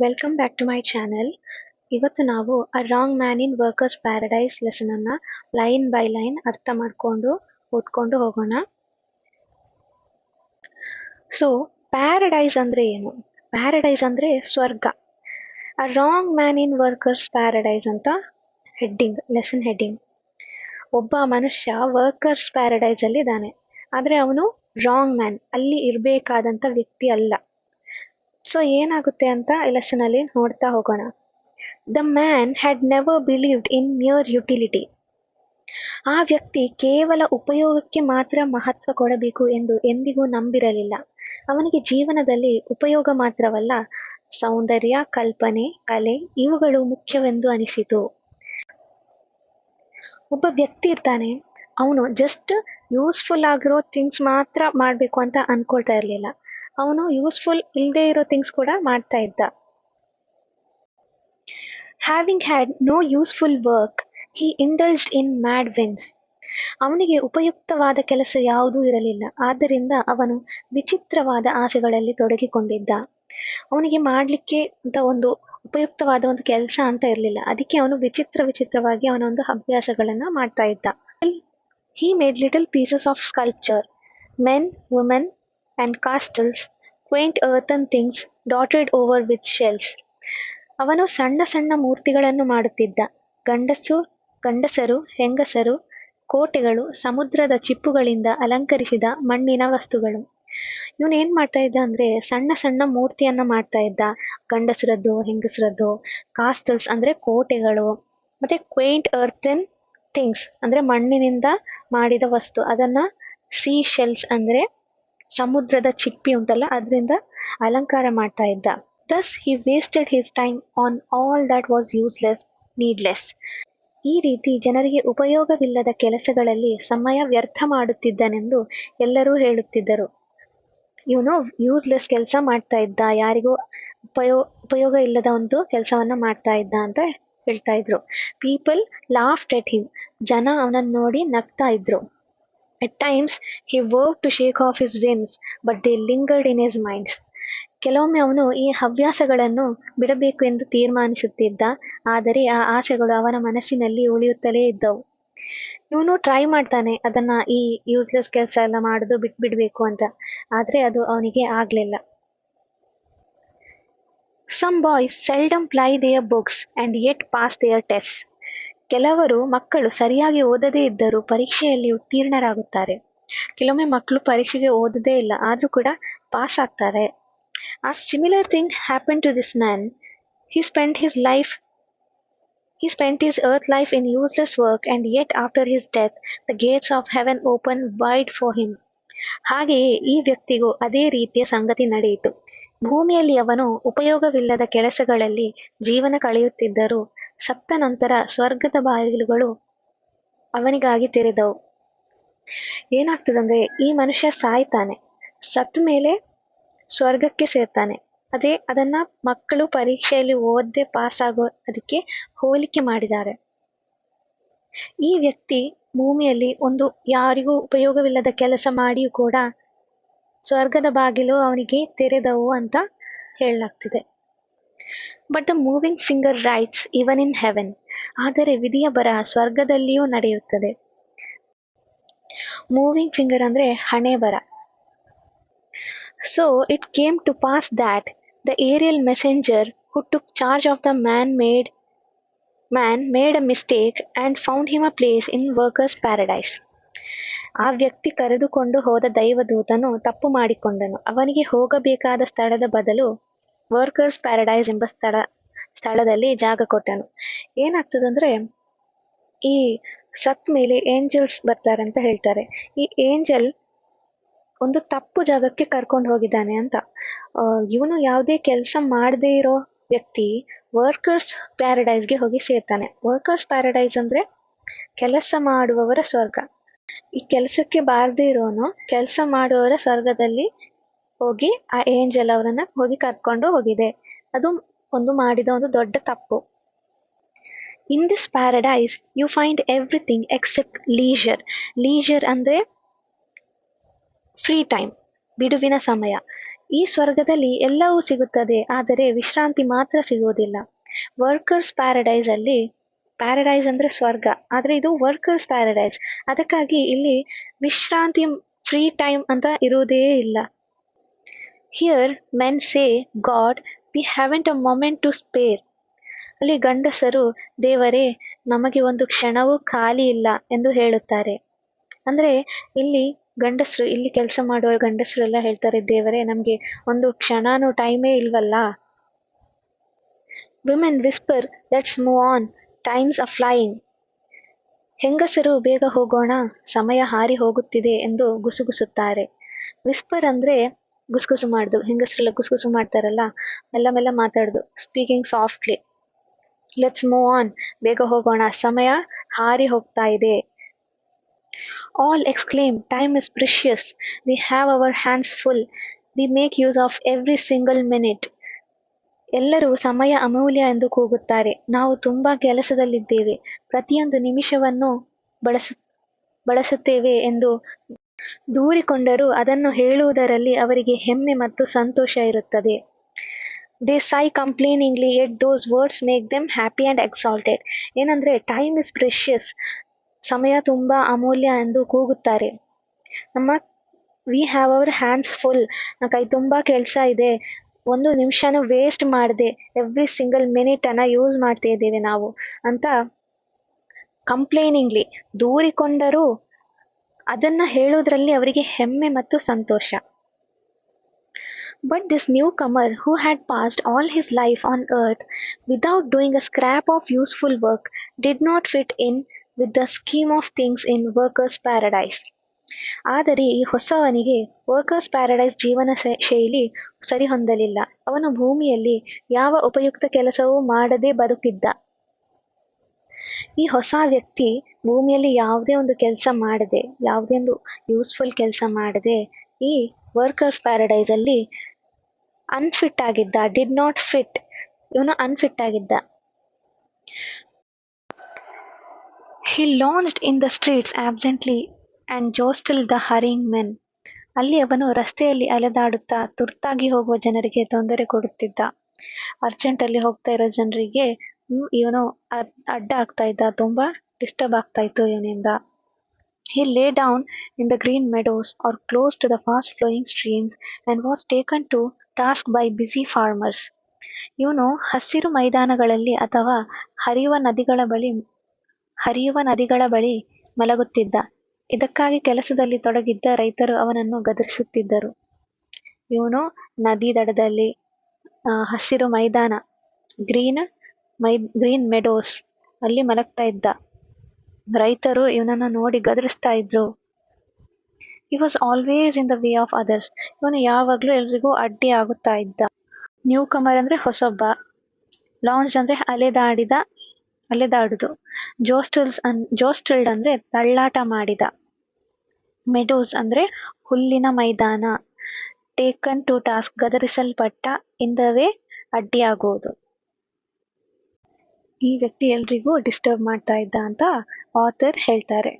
Welcome back to my channel. ಇವತ್ತು ನಾವು a wrong man in workers paradise lesson ಅನ್ನ line by line ಅರ್ಥ ಮಾಡ್ಕೊಂಡು ಓದ್ಕೊಂಡು ಹೋಗೋಣ. ಸೊ ಪ್ಯಾರಡೈಸ್ ಅಂದ್ರೆ ಏನು? ಪ್ಯಾರಡೈಸ್ ಅಂದ್ರೆ ಸ್ವರ್ಗ. ಅ wrong man in workers paradise ಅಂತ ಹೆಡ್ಡಿಂಗ್, ಲೆಸನ್ ಹೆಡ್ಡಿಂಗ್. ಒಬ್ಬ ಮನುಷ್ಯ ವರ್ಕರ್ಸ್ ಪ್ಯಾರಡೈಸ್ ಅಲ್ಲಿ ಇದ್ದಾನೆ, ಆದ್ರೆ ಅವನು ರಾಂಗ್ ಮ್ಯಾನ್, ಅಲ್ಲಿ ಇರಬೇಕಾದಂತ ವ್ಯಕ್ತಿ ಅಲ್ಲ. ಸೊ ಏನಾಗುತ್ತೆ ಅಂತ ಲೆಸನ್ ಅಲ್ಲಿ ನೋಡ್ತಾ ಹೋಗೋಣ. The man had never believed in mere utility. ಆ ವ್ಯಕ್ತಿ ಕೇವಲ ಉಪಯೋಗಕ್ಕೆ ಮಾತ್ರ ಮಹತ್ವ ಕೊಡಬೇಕು ಎಂದು ಎಂದಿಗೂ ನಂಬಿರಲಿಲ್ಲ. ಅವನಿಗೆ ಜೀವನದಲ್ಲಿ ಉಪಯೋಗ ಮಾತ್ರವಲ್ಲ, ಸೌಂದರ್ಯ, ಕಲ್ಪನೆ, ಕಲೆ ಇವುಗಳು ಮುಖ್ಯವೆಂದು ಅನಿಸಿತು. ಒಬ್ಬ ವ್ಯಕ್ತಿ ಇರ್ತಾನೆ, ಅವನು ಜಸ್ಟ್ ಯೂಸ್ಫುಲ್ ಆಗಿರೋ ಥಿಂಗ್ಸ್ ಮಾತ್ರ ಮಾಡಬೇಕು ಅಂತ ಅನ್ಕೊಳ್ತಾ ಇರಲಿಲ್ಲ. ಅವನು ಯೂಸ್ಫುಲ್ ಇಲ್ಲದೆ ಇರೋ ಥಿಂಗ್ಸ್ ಕೂಡ ಮಾಡ್ತಾ ಇದ್ದ. Having had no useful work, he indulged in mad whims. ಅವನಿಗೆ ಉಪಯುಕ್ತವಾದ ಕೆಲಸ ಯಾವುದೂ ಇರಲಿಲ್ಲ, ಆದ್ದರಿಂದ ಅವನು ವಿಚಿತ್ರವಾದ ಆಸೆಗಳಲ್ಲಿ ತೊಡಗಿಕೊಂಡಿದ್ದ. ಅವನಿಗೆ ಮಾಡಲಿಕ್ಕೆ ಅಂತ ಒಂದು ಉಪಯುಕ್ತವಾದ ಒಂದು ಕೆಲಸ ಅಂತ ಇರಲಿಲ್ಲ, ಅದಕ್ಕೆ ಅವನು ವಿಚಿತ್ರವಾಗಿ ಅವನ ಒಂದು ಅಭ್ಯಾಸಗಳನ್ನ ಮಾಡ್ತಾ ಇದ್ದ. He made little pieces of sculpture, men, women and castles, quaint earthen things dotted over with shells. ಅವನು ಸಣ್ಣ ಸಣ್ಣ ಮೂರ್ತಿಗಳನ್ನು ಮಾಡುತ್ತಿದ್ದ. ಗಂಡಸರು, ಹೆಂಗಸರು, ಕೋಟೆಗಳು, ಸಮುದ್ರದ ಚಿಪ್ಪುಗಳಿಂದ ಅಲಂಕರಿಸಿದ ಮಣ್ಣಿನ ವಸ್ತುಗಳು. ಇವನು ಏನ್ ಮಾಡ್ತಾ ಇದ್ದ ಅಂದ್ರೆ ಸಣ್ಣ ಸಣ್ಣ ಮೂರ್ತಿಯನ್ನ ಮಾಡ್ತಾ ಇದ್ದ. ಗಂಡಸರದ್ದು, ಹೆಂಗಸರದ್ದು. ಕಾಸ್ಟಲ್ಸ್ ಅಂದ್ರೆ ಕೋಟೆಗಳು, ಮತ್ತೆ ಕ್ವೇಂಟ್ ಅರ್ಥನ್ ಥಿಂಗ್ಸ್ ಅಂದ್ರೆ ಮಣ್ಣಿನಿಂದ ಮಾಡಿದ ವಸ್ತು, ಅದನ್ನ ಸೀ ಶೆಲ್ಸ್ ಅಂದ್ರೆ ಸಮುದ್ರದ ಚಿಪ್ಪಿ ಉಂಟಲ್ಲ, ಅದರಿಂದ ಅಲಂಕಾರ ಮಾಡ್ತಾ ಇದ್ದ. Thus he wasted his time on all that was useless, needless. ಈ ರೀತಿ ಜನರಿಗೆ ಉಪಯೋಗವಿಲ್ಲದ ಕೆಲಸಗಳಲ್ಲಿ ಸಮಯ ವ್ಯರ್ಥ ಮಾಡುತ್ತಿದ್ದನೆಂದು ಎಲ್ಲರೂ ಹೇಳುತ್ತಿದ್ದರು. ಇವನು ಯೂಸ್ಲೆಸ್ ಕೆಲಸ ಮಾಡ್ತಾ ಇದ್ದ, ಯಾರಿಗೂ ಉಪಯೋಗ ಇಲ್ಲದ ಒಂದು ಕೆಲಸವನ್ನ ಮಾಡ್ತಾ ಇದ್ದ ಅಂತ ಹೇಳ್ತಾ ಇದ್ರು. ಪೀಪಲ್ ಲಾಫ್ಡ್ ಎಟ್ ಹಿಮ್. ಜನ ಅವನನ್ನು ನೋಡಿ ನಗ್ತಾ ಇದ್ರು. At times he vowed to shake off his whims, but they lingered in his mind. ಕೆಲವೊಮ್ಮೆ ಅವನು ಈ ಹವ್ಯಾಸಗಳನ್ನು ಬಿಡಬೇಕು ಎಂದು ತೀರ್ಮಾನಿಸುತ್ತಿದ್ದ, ಆದರೆ ಆ ಆಸೆಗಳು ಅವನ ಮನಸ್ಸಿನಲ್ಲಿ ಉಳಿಯುತ್ತಲೇ ಇದ್ದವು. ಇವನು ಟ್ರೈ ಮಾಡ್ತಾನೆ ಅದನ್ನ, ಈ ಯೂಸ್ಲೆಸ್ ಕೆಲಸ ಎಲ್ಲ ಮಾಡೋದು ಬಿಡ್ಬೇಕು ಅಂತ, ಆದ್ರೆ ಅದು ಅವನಿಗೆ ಆಗ್ಲಿಲ್ಲ. Some boys seldom ply their books and yet pass their tests. ಕೆಲವರು ಮಕ್ಕಳು ಸರಿಯಾಗಿ ಓದದೇ ಇದ್ದರೂ ಪರೀಕ್ಷೆಯಲ್ಲಿ ಉತ್ತೀರ್ಣರಾಗುತ್ತಾರೆ. ಕೆಲವೊಮ್ಮೆ ಮಕ್ಕಳು ಪರೀಕ್ಷೆಗೆ ಓದದೇ ಇಲ್ಲ, ಆದ್ರೂ ಕೂಡ ಪಾಸ್ ಆಗ್ತಾರೆ. A similar thing happened to this man. He spent his earth life in useless work, and yet after his death, the gates of heaven opened wide for him. ಹಾಗೆಯೇ ಈ ವ್ಯಕ್ತಿಗೂ ಅದೇ ರೀತಿಯ ಸಂಗತಿ ನಡೆಯಿತು. ಭೂಮಿಯಲ್ಲಿ ಅವನು ಉಪಯೋಗವಿಲ್ಲದ ಕೆಲಸಗಳಲ್ಲಿ ಜೀವನ ಕಳೆಯುತ್ತಿದ್ದರೂ ಸತ್ತ ನಂತರ ಸ್ವರ್ಗದ ಬಾಗಿಲುಗಳು ಅವನಿಗಾಗಿ ತೆರೆದವು. ಏನಾಗ್ತದಂದ್ರೆ ಈ ಮನುಷ್ಯ ಸಾಯ್ತಾನೆ, ಸತ್ತ ಮೇಲೆ ಸ್ವರ್ಗಕ್ಕೆ ಸೇರ್ತಾನೆ. ಅದನ್ನ ಮಕ್ಕಳು ಪರೀಕ್ಷೆಯಲ್ಲಿ ಓದದೆ ಪಾಸ್ ಆಗೋ ಅದಕ್ಕೆ ಹೋಲಿಕೆ ಮಾಡಿದ್ದಾರೆ. ಈ ವ್ಯಕ್ತಿ ಭೂಮಿಯಲ್ಲಿ ಒಂದು ಯಾರಿಗೂ ಉಪಯೋಗವಿಲ್ಲದ ಕೆಲಸ ಮಾಡಿಯೂ ಕೂಡ ಸ್ವರ್ಗದ ಬಾಗಿಲು ಅವನಿಗೆ ತೆರೆದವು ಅಂತ ಹೇಳಲಾಗ್ತಿದೆ. But the moving finger writes even in heaven. ಆದರೆ ವಿಧಿಯ ಬರಹ ಸ್ವರ್ಗದಲ್ಲಿಯೂ ನಡೆಯುತ್ತದೆ. ಮೂವಿಂಗ್ ಫಿಂಗರ್ ಅಂದ್ರೆ ಹಣೆ ಬರ. So it came to pass that the aerial messenger who took charge of the man made a mistake and found him a place in workers' paradise. ಆ ವ್ಯಕ್ತಿ ಕರೆದುಕೊಂಡು ಹೋದ ದೈವದೂತನು ತಪ್ಪು ಮಾಡಿಕೊಂಡನು. ಅವನಿಗೆ ಹೋಗಬೇಕಾದ ಸ್ಥಳದ ಬದಲು ವರ್ಕರ್ಸ್ ಪ್ಯಾರಡೈಸ್ ಎಂಬ ಸ್ಥಳದಲ್ಲಿ ಜಾಗ ಕೊಟ್ಟನು. ಏನಾಗ್ತದಂದ್ರೆ ಈ ಸತ್ ಮೇಲೆ ಏಂಜಲ್ಸ್ ಬರ್ತಾರೆ ಅಂತ ಹೇಳ್ತಾರೆ. ಈ ಏಂಜಲ್ ಒಂದು ತಪ್ಪು ಜಾಗಕ್ಕೆ ಕರ್ಕೊಂಡು ಹೋಗಿದ್ದಾನೆ ಅಂತ. ಇವನು ಯಾವುದೇ ಕೆಲಸ ಮಾಡದೇ ಇರೋ ವ್ಯಕ್ತಿ ವರ್ಕರ್ಸ್ ಪ್ಯಾರಡೈಸ್ಗೆ ಹೋಗಿ ಸೇರ್ತಾನೆ. ವರ್ಕರ್ಸ್ ಪ್ಯಾರಡೈಸ್ ಅಂದ್ರೆ ಕೆಲಸ ಮಾಡುವವರ ಸ್ವರ್ಗ. ಈ ಕೆಲಸಕ್ಕೆ ಬಾರದೇ ಇರೋನು ಕೆಲಸ ಮಾಡುವವರ ಸ್ವರ್ಗದಲ್ಲಿ ಹೋಗಿ ಆ ಏಂಜಲ್ ಅವರನ್ನ ಹೋಗಿ ಕರ್ಕೊಂಡು ಹೋಗಿದೆ. ಅದು ಮಾಡಿದ ಒಂದು ದೊಡ್ಡ ತಪ್ಪು. In this paradise you find everything except leisure. Leisure ಅಂದ್ರೆ ಫ್ರೀ ಟೈಮ್, ಬಿಡುವಿನ ಸಮಯ. ಈ ಸ್ವರ್ಗದಲ್ಲಿ ಎಲ್ಲವೂ ಸಿಗುತ್ತದೆ, ಆದರೆ ವಿಶ್ರಾಂತಿ ಮಾತ್ರ ಸಿಗುವುದಿಲ್ಲ. ವರ್ಕರ್ಸ್ ಪ್ಯಾರಡೈಸ್ ಅಲ್ಲಿ, ಪ್ಯಾರಡೈಸ್ ಅಂದ್ರೆ ಸ್ವರ್ಗ, ಆದ್ರೆ ಇದು ವರ್ಕರ್ಸ್ ಪ್ಯಾರಡೈಸ್. ಅದಕ್ಕಾಗಿ ಇಲ್ಲಿ ವಿಶ್ರಾಂತಿ, ಫ್ರೀ ಟೈಮ್ ಅಂತ ಇರುವುದೇ ಇಲ್ಲ. Here men say, God, we haven't a moment to spare. ಅಲ್ಲಿ ಗಂಡಸರು, ದೇವರೇ, ನಮಗೆ ಒಂದು ಕ್ಷಣವೂ ಖಾಲಿ ಇಲ್ಲ ಎಂದು ಹೇಳುತ್ತಾರೆ. ಅಂದ್ರೆ ಇಲ್ಲಿ ಗಂಡಸರು, ಇಲ್ಲಿ ಕೆಲಸ ಮಾಡುವ ಗಂಡಸರು ಎಲ್ಲ ಹೇಳ್ತಾರೆ, ದೇವರೇ, ನಮ್ಗೆ ಒಂದು ಕ್ಷಣನೂ ಟೈಮೇ ಇಲ್ವಲ್ಲ. Women whisper, let's move on, times a flying. ಹೆಂಗಸರು, ಬೇಗ ಹೋಗೋಣ, ಸಮಯ ಹಾರಿ ಹೋಗುತ್ತಿದೆ ಎಂದು ಗುಸುಗುಸುತ್ತಾರೆ. ವಿಸ್ಪರ್ ಅಂದ್ರೆ ಗುಸುಗುಸು ಮಾಡುದು, ಹೆಂಗಸರೆಲ್ಲ ಗುಸುಗುಸು ಮಾಡ್ತಾರಲ್ಲ, ಮೆಲ್ಲ ಮೆಲ್ಲ ಮಾತಾಡುದು, speaking softly. Let's move on, ಬೇಗ ಹೋಗೋಣ, ಸಮಯ ಹಾರಿ ಹೋಗ್ತಾ ಇದೆ. All exclaim, time is precious, we have our hands full, we make use of every single minute. ಎಲ್ಲರೂ ಸಮಯ ಅಮೂಲ್ಯ ಎಂದು ಕೂಗುತ್ತಾರೆ. ನಾವು ತುಂಬಾ ಕೆಲಸದಲ್ಲಿದ್ದೇವೆ, ಪ್ರತಿಯೊಂದು ನಿಮಿಷವನ್ನು ಬಳಸುತ್ತೇವೆ ಎಂದು ದೂರಿಕೊಂಡರೂ ಅದನ್ನು ಹೇಳುವುದರಲ್ಲಿ ಅವರಿಗೆ ಹೆಮ್ಮೆ ಮತ್ತು ಸಂತೋಷ ಇರುತ್ತದೆ. They sigh complainingly, yet those words make them happy and exalted. ಏನಂದ್ರೆ ಟೈಮ್ ಇಸ್ ಪ್ರೆಷಿಯಸ್, ಸಮಯ ತುಂಬಾ ಅಮೂಲ್ಯ ಎಂದು ಕೂಗುತ್ತಾರೆ. We have our hands full, ಕೈ ತುಂಬಾ ಕೆಲಸ ಇದೆ, ಒಂದು ನಿಮಿಷನೂ ವೇಸ್ಟ್ ಮಾಡದೆ ಎವ್ರಿ ಸಿಂಗಲ್ ಮಿನಿಟ್ ಅನ್ನ ಯೂಸ್ ಮಾಡ್ತಾ ಇದ್ದೇವೆ ನಾವು ಅಂತ ಕಂಪ್ಲೇನಿಂಗ್ಲಿ, ದೂರಿಕೊಂಡರೂ ಅದನ್ನ ಹೇಳೋದ್ರಲ್ಲಿ ಅವರಿಗೆ ಹೆಮ್ಮೆ ಮತ್ತು ಸಂತೋಷ. But this newcomer, who had passed all his life on earth without doing a scrap of useful work, did not fit in with the scheme of things in workers' paradise. ಆದರೆ ಈ ಹೊಸವನಿಗೆ ವರ್ಕರ್ಸ್ ಪ್ಯಾರಡೈಸ್ ಜೀವನ ಶೈಲಿ ಸರಿಹೊಂದಲಿಲ್ಲ. ಅವನು ಭೂಮಿಯಲ್ಲಿ ಯಾವ ಉಪಯುಕ್ತ ಕೆಲಸವೂ ಮಾಡದೆ ಬದುಕಿದ್ದ. ಈ ಹೊಸ ವ್ಯಕ್ತಿ ಭೂಮಿಯಲ್ಲಿ ಯಾವುದೇ ಒಂದು ಕೆಲಸ ಮಾಡದೆ, ಯಾವುದೇ ಒಂದು ಯೂಸ್ಫುಲ್ ಕೆಲಸ ಮಾಡದೆ ಈ ವರ್ಕರ್ಸ್ ಪ್ಯಾರಡೈಸ್ ಅಲ್ಲಿ ಅನ್ಫಿಟ್ ಆಗಿದ್ದ. ಡಿಡ್ ನಾಟ್ ಫಿಟ್, ಇವನು ಅನ್ಫಿಟ್ ಆಗಿದ್ದ. He launched in the streets absently and jostled the hurrying men. ಅಲ್ಲಿ ಅವನು ರಸ್ತೆಯಲ್ಲಿ ಅಲೆದಾಡುತ್ತಾ ತುರ್ತಾಗಿ ಹೋಗುವ ಜನರಿಗೆ ತೊಂದರೆ ಕೊಡುತ್ತಿದ್ದ. ಅರ್ಜೆಂಟ್ ಅಲ್ಲಿ ಹೋಗ್ತಾ ಇರೋ ಜನರಿಗೆ ಇವನು ಅಡ್ಡ ಆಗ್ತಾ ಇದ್ದ, ತುಂಬಾ ಡಿಸ್ಟರ್ಬ್ ಆಗ್ತಾ ಇತ್ತು ಇವನಿಂದ. He lay down in the green meadows or close to the fast flowing streams and was taken to task by busy farmers. ಇವನು ಹಸಿರು ಮೈದಾನಗಳಲ್ಲಿ ಅಥವಾ ಹರಿಯುವ ನದಿಗಳ ಬಳಿ ಮಲಗುತ್ತಿದ್ದ. ಇದಕ್ಕಾಗಿ ಕೆಲಸದಲ್ಲಿ ತೊಡಗಿದ್ದ ರೈತರು ಅವನನ್ನು ಗದರಿಸುತ್ತಿದ್ದರು. ಇವನು ನದಿ ದಡದಲ್ಲಿ, ಹಸಿರು ಮೈದಾನ, ಗ್ರೀನ್ ಮೆಡೋಸ್ ಅಲ್ಲಿ ಮಲಗ್ತಾ ಇದ್ದ. ರೈತರು ಇವನನ್ನು ನೋಡಿ ಗದರಿಸ್ತಾ ಇದ್ರು. He was always in the way of others. ಇವನು ಯಾವಾಗ್ಲೂ ಎಲ್ರಿಗೂ ಅಡ್ಡಿ ಆಗುತ್ತಾ ಇದ್ದ. ನ್ಯೂ ಕಮರ್ ಅಂದ್ರೆ ಹೊಸೊಬ್ಬ, ಲಾಂಚ್ ಅಂದ್ರೆ ಅಲೆದಾಡುದು, ಜೋಸ್ಟಲ್ಡ್ ಅಂದ್ರೆ ತಳ್ಳಾಟ ಮಾಡಿದ, ಮೆಡೋಸ್ ಅಂದ್ರೆ ಹುಲ್ಲಿನ ಮೈದಾನ, ಟೇಕನ್ ಟು ಟಾಸ್ಕ್ ಗದರಿಸಲ್ಪಟ್ಟ, ಇನ್ ದ ವೇ ಅಡ್ಡಿಯಾಗುವುದು. ಈ ವ್ಯಕ್ತಿ ಎಲ್ರಿಗೂ ಡಿಸ್ಟರ್ಬ್ ಮಾಡ್ತಾ ಇದ್ದ ಅಂತ ಆಥರ್ ಹೇಳ್ತಾರೆ.